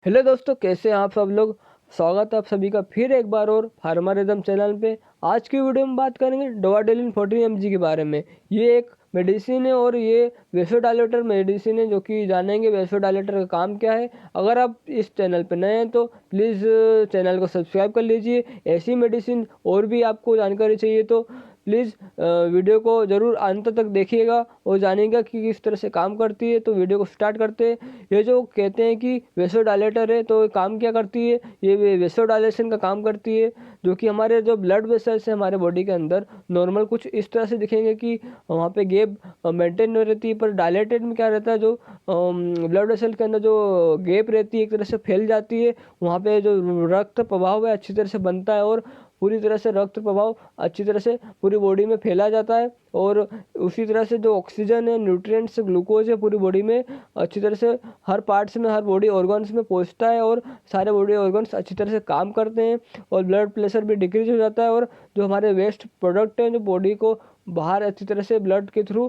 Hello दोस्तों, कैसे हैं आप सब लोग। स्वागत है आप सभी का फिर एक बार और फार्मारिज्म चैनल पे। आज की वीडियो में बात करेंगे डोवाडेलिन 14 mg के बारे में। ये एक मेडिसिन है और ये वेसोडाइलेटर मेडिसिन है, जो कि जानेंगे वेसोडाइलेटर का काम क्या है। अगर आप इस चैनल पे नए हैं तो प्लीज़ चैनल को सब्सक्राइब कर लीजिए। ऐसी मेडिसिन और भी आपको जानकारी चाहिए तो प्लीज़ वीडियो को ज़रूर अंत तक देखिएगा और जानिएगा कि किस तरह से काम करती है। तो वीडियो को स्टार्ट करते हैं। ये जो कहते हैं कि वेसोडाइलेटर है, तो ये काम क्या करती है। ये वेसोडाइलेशन का काम करती है, जो कि हमारे जो ब्लड वेसल्स है हमारे बॉडी के अंदर नॉर्मल कुछ इस तरह से दिखेंगे कि वहाँ पे गैप मेंटेन नहीं रहती है। पर डायलेटेड में क्या रहता है, जो ब्लड वेसल के अंदर जो गैप रहती है एक तरह से फैल जाती है। वहाँ पे जो रक्त प्रवाह है अच्छी तरह से बनता है और पूरी तरह से रक्त प्रभाव अच्छी तरह से पूरी बॉडी में फैला जाता है। और उसी तरह से जो ऑक्सीजन है, न्यूट्रिएंट्स, ग्लूकोज है पूरी बॉडी में अच्छी तरह से हर पार्ट्स में, हर बॉडी ऑर्गन्स में पहुंचता है और सारे बॉडी ऑर्गन्स अच्छी तरह से काम करते हैं और ब्लड प्रेशर भी डिक्रीज हो जाता है। और जो हमारे वेस्ट प्रोडक्ट हैं जो बॉडी को बाहर अच्छी तरह से ब्लड के थ्रू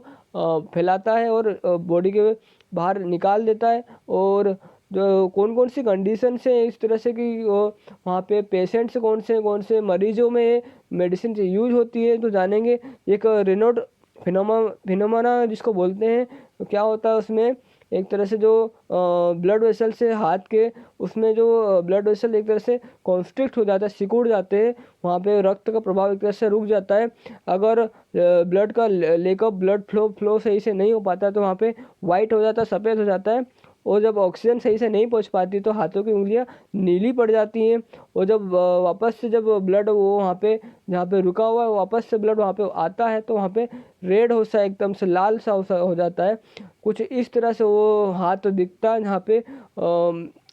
फैलाता है और बॉडी के बाहर निकाल देता है। और जो कौन कौन सी कंडीशन है इस तरह से कि वहाँ पे पेशेंट्स कौन से मरीजों में मेडिसिन यूज होती है, तो जानेंगे। एक रेनोड फिनोमेना जिसको बोलते हैं, तो क्या होता है उसमें एक तरह से जो ब्लड वेसल से हाथ के उसमें जो ब्लड वेसल एक तरह से कॉन्स्ट्रिक्ट हो जाता है, सिकुड़ जाते हैं। वहाँ पे रक्त का प्रभाव एक तरह से रुक जाता है। अगर ब्लड का लेक ऑफ ब्लड फ्लो सही से नहीं हो पाता तो वहाँ पे वाइट हो जाता है, सफ़ेद हो जाता है। और जब ऑक्सीजन सही से नहीं पहुंच पाती तो हाथों की उंगलियां नीली पड़ जाती हैं। और जब वापस से जब ब्लड वो वहाँ पे जहाँ पे रुका हुआ है वापस से ब्लड वहाँ पे आता है तो वहाँ पे रेड हो सा एकदम से लाल सा हो जाता है। कुछ इस तरह से वो हाथ दिखता है जहाँ पे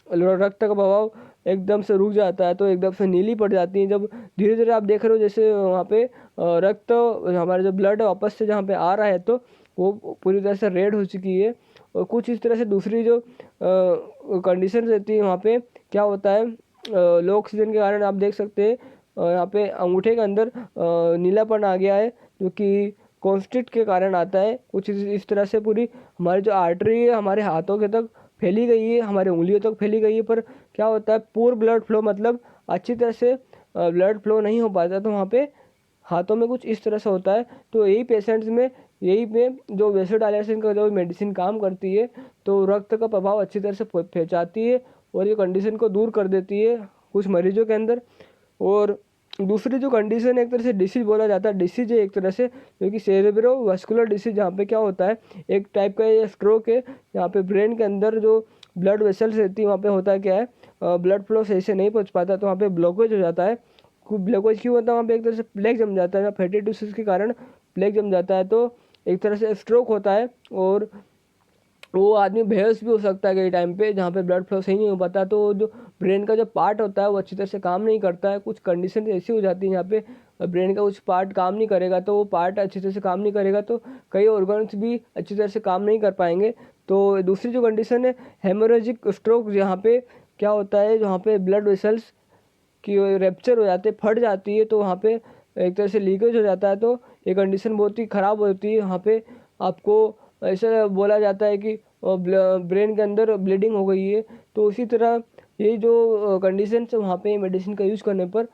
रक्त का प्रभाव एकदम से रुक जाता है, तो एकदम से नीली पड़ जाती है। जब धीरे धीरे आप देख रहे हो जैसे वहाँ पे रक्त हमारे जो ब्लड वापस से जहाँ पे आ रहा है तो वो पूरी तरह से रेड हो चुकी है। और कुछ इस तरह से दूसरी जो कंडीशन रहती है वहाँ पे क्या होता है, लो ऑक्सीजन के कारण आप देख सकते हैं यहाँ पे अंगूठे के अंदर नीलापन आ गया है, जो कि कॉन्स्टिट के कारण आता है। कुछ इस तरह से पूरी हमारी जो आर्टरी है हमारे हाथों के तक फैली गई है, हमारे उंगलियों तक फैली गई है। पर क्या होता है, पूर ब्लड फ्लो मतलब अच्छी तरह से ब्लड फ्लो नहीं हो पाता, तो वहाँ पे हाथों में कुछ इस तरह से होता है। तो यही पेशेंट्स में यही पे जो वेसोडाइलेशन का जो मेडिसिन काम करती है, तो रक्त का प्रभाव अच्छी तरह से पहुँचाती है और ये कंडीशन को दूर कर देती है कुछ मरीजों के अंदर। और दूसरी जो कंडीशन है एक तरह से डिसीज बोला जाता है। डिसीज है एक तरह से जो कि सेरेब्रोवास्कुलर डिसीज, जहाँ पे क्या होता है एक टाइप का ये स्ट्रोक है। यहाँ पे ब्रेन के अंदर जो ब्लड वेसल्स रहती है वहाँ पे होता है क्या है, ब्लड फ्लो सही से नहीं पहुँच पाता तो वहाँ पे ब्लॉकेज हो जाता है। ब्लॉकेज क्यों होता है, वहाँ पे एक तरह से प्लेग जम जाता है, फैटी टिश्यूज के कारण प्लेग जम जाता है, तो एक तरह से स्ट्रोक होता है। और वो आदमी बेहोश भी हो सकता है कई टाइम पे, जहाँ पे ब्लड फ्लो सही नहीं हो पाता। तो जो ब्रेन का जो पार्ट होता है वो अच्छी तरह से काम नहीं करता है। कुछ कंडीशन ऐसी हो जाती है यहाँ पे ब्रेन का कुछ पार्ट काम नहीं करेगा, तो वो पार्ट अच्छी तरह से काम नहीं करेगा तो कई ऑर्गन्स भी अच्छी तरह से काम नहीं कर पाएंगे। तो दूसरी जो कंडीशन है हेमोरेजिक स्ट्रोक, जहाँ पे क्या होता है, जहाँ पे ब्लड वेसल्स की रैप्चर हो जाते, फट जाती है, तो वहाँ पे एक तरह से लीकेज हो जाता है। तो ये कंडीशन बहुत ही ख़राब होती है। वहाँ पे आपको ऐसा बोला जाता है कि ब्रेन के अंदर ब्लीडिंग हो गई है। तो उसी तरह ये जो कंडीशन है वहाँ पे मेडिसिन का यूज़ करने पर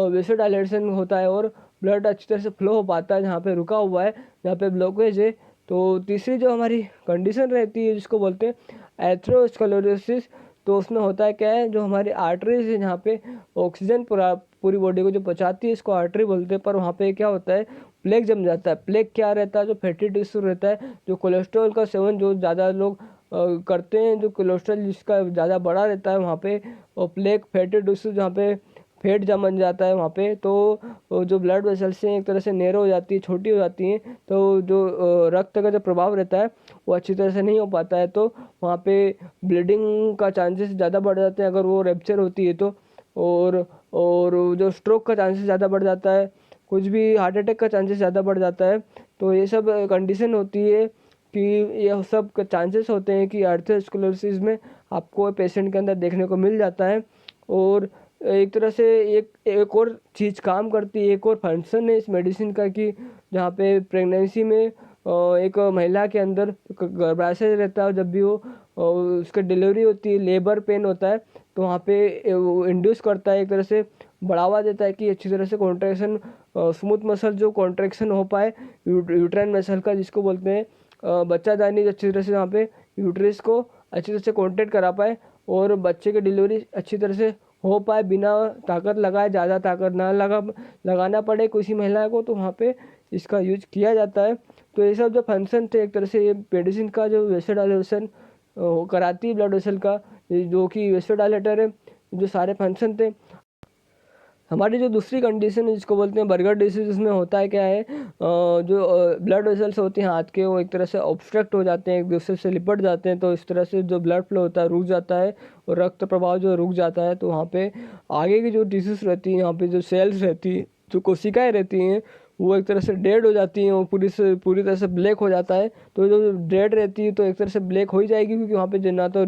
वेसोडाइलेशन होता है और ब्लड अच्छी तरह से फ्लो हो पाता है जहाँ पे रुका हुआ है, जहाँ पे ब्लॉकेज है। तो तीसरी जो हमारी कंडीशन रहती है जिसको बोलते हैं एथेरोस्क्लेरोसिस, तो उसमें होता है क्या है, जो हमारी आर्टरीज है जहाँ पे ऑक्सीजन पूरी बॉडी को जो पहुँचाती है इसको आर्टरी बोलते हैं। पर वहाँ पे क्या होता है, प्लेग जम जाता है। प्लेग क्या रहता है, जो फैटी टिश्यू रहता है, जो कोलेस्ट्रॉल का सेवन जो ज़्यादा लोग करते हैं, जो कोलेस्ट्रॉल जिसका ज़्यादा बड़ा रहता है वहाँ पे, और प्लेग फैटी टिश्यू जहाँ पे फैट जम जाता है वहाँ पे, तो जो ब्लड वेसल्स हैं एक तरह से नैरो हो जाती है, छोटी हो जाती हैं। तो जो रक्त का जो प्रभाव रहता है वो अच्छी तरह से नहीं हो पाता है, तो वहाँ पे ब्लीडिंग का चांसेस ज़्यादा बढ़ जाते हैं अगर वो रैप्चर होती है तो। और जो स्ट्रोक का चांसेस ज़्यादा बढ़ जाता है, कुछ भी हार्ट अटैक का चांसेस ज़्यादा बढ़ जाता है। तो ये सब कंडीशन होती है कि ये सब चांसेस होते हैं कि आर्थरोस्क्लेरोसिस में आपको पेशेंट के अंदर देखने को मिल जाता है। और एक तरह से एक और चीज़ काम करती है, एक और फंक्शन है इस मेडिसिन का कि जहाँ पे प्रेगनेंसी में एक महिला के अंदर गर्भाशय रहता है, जब भी वो उसका डिलीवरी होती है, लेबर पेन होता है, तो वहाँ पे वो इंड्यूस करता है, एक तरह से बढ़ावा देता है कि अच्छी तरह से कॉन्ट्रैक्शन, स्मूथ मसल जो कॉन्ट्रैक्शन हो पाए यूट्राइन मसल का, जिसको बोलते हैं बच्चादानी, अच्छी तरह से वहाँ पे यूट्रस को अच्छी तरह से कॉन्ट्रैक्ट करा पाए और बच्चे की डिलीवरी अच्छी तरह से हो पाए बिना ताकत लगाए, ज़्यादा ताकत ना लगाना पड़े किसी महिला को, तो वहाँ पे इसका यूज किया जाता है। तो ये सब जो फंक्शन थे, एक तरह से ये मेडिसिन का जो वेसोडाइलेशन कराती है ब्लड वेसल का, जो कि वेसोडाइलेटर है, जो सारे फंक्शन थे। हमारी जो दूसरी कंडीशन है जिसको बोलते हैं बर्गर डिसीज, उसमें होता है क्या है, जो ब्लड वेसल्स होते हैं हाथ के, वो एक तरह से ऑब्स्ट्रक्ट हो जाते हैं, एक दूसरे से लिपट जाते हैं, तो इस तरह से जो ब्लड फ्लो होता है रुक जाता है और रक्त प्रवाह जो रुक जाता है, तो वहाँ पे आगे की जो टिश्यूज रहती हैं, यहाँ पे जो सेल्स रहती हैं, जो कोशिकाएँ रहती हैं, वो एक तरह से डेड हो जाती हैं, वो पूरी तरह से ब्लैक हो जाता है। तो जो डेड रहती है तो एक तरह से ब्लैक हो ही जाएगी, क्योंकि वहाँ पे जो ना तो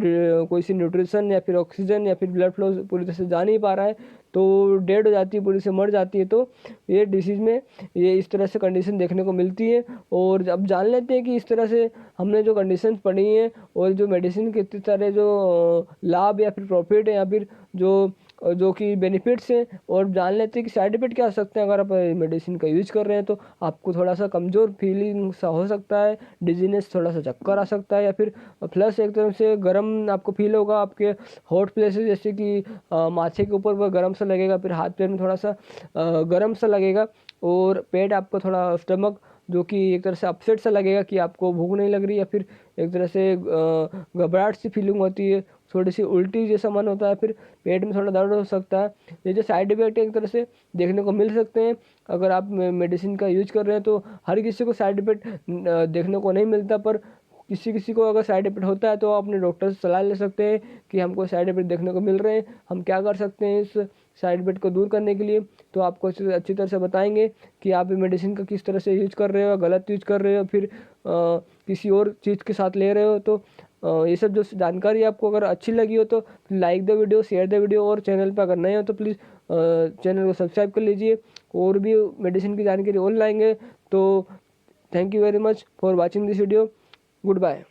कोई सी न्यूट्रिशन या फिर ऑक्सीजन या फिर ब्लड फ्लो पूरी तरह से जा नहीं पा रहा है, तो डेड हो जाती है, पूरी से मर जाती है। तो ये डिसीज़ में ये इस तरह से कंडीशन देखने को मिलती है। और अब जान लेते हैं कि इस तरह से हमने जो कंडीशन पढ़ी हैं और जो मेडिसिन के इतने सारे जो लाभ या फिर प्रॉफिट है या फिर जो कि बेनिफिट्स हैं, और जान लेते हैं कि साइड इफेक्ट क्या हो सकते हैं। अगर आप मेडिसिन का यूज कर रहे हैं तो आपको थोड़ा सा कमज़ोर फीलिंग सा हो सकता है, डिजीनेस, थोड़ा सा चक्कर आ सकता है, या फिर प्लस एक तरह से गर्म आपको फील होगा, आपके हॉट प्लेसेस जैसे कि माथे के ऊपर वह गर्म सा लगेगा, फिर हाथ पैर में थोड़ा सा गर्म सा लगेगा, और पेट आपको थोड़ा स्टमक जो कि एक तरह से अपसेट सा लगेगा कि आपको भूख नहीं लग रही, या फिर एक तरह से घबराहट सी फीलिंग होती है, थोड़ी सी उल्टी जैसा मन होता है, फिर पेट में थोड़ा दर्द हो सकता है। ये जो साइड इफेक्ट एक तरह से देखने को मिल सकते हैं अगर आप मेडिसिन का यूज कर रहे हैं। तो हर किसी को साइड इफेक्ट देखने को नहीं मिलता, पर किसी किसी को अगर साइड इफेक्ट होता है तो आप अपने डॉक्टर से सलाह ले सकते हैं कि हमको साइड इफेक्ट देखने को मिल रहे हैं, हम क्या कर सकते हैं इस साइड इफेक्ट को दूर करने के लिए। तो आपको अच्छी तरह से बताएंगे कि आप मेडिसिन का किस तरह से यूज कर रहे हो, गलत यूज कर रहे हो, फिर किसी और चीज़ के साथ ले रहे हो। तो ये सब जो जानकारी आपको अगर अच्छी लगी हो तो like the video, share the video, और चैनल पर अगर नए हो तो प्लीज़ चैनल को सब्सक्राइब कर लीजिए। और भी मेडिसिन की जानकारी और लाएंगे। तो thank you very much for watching this video. Good bye.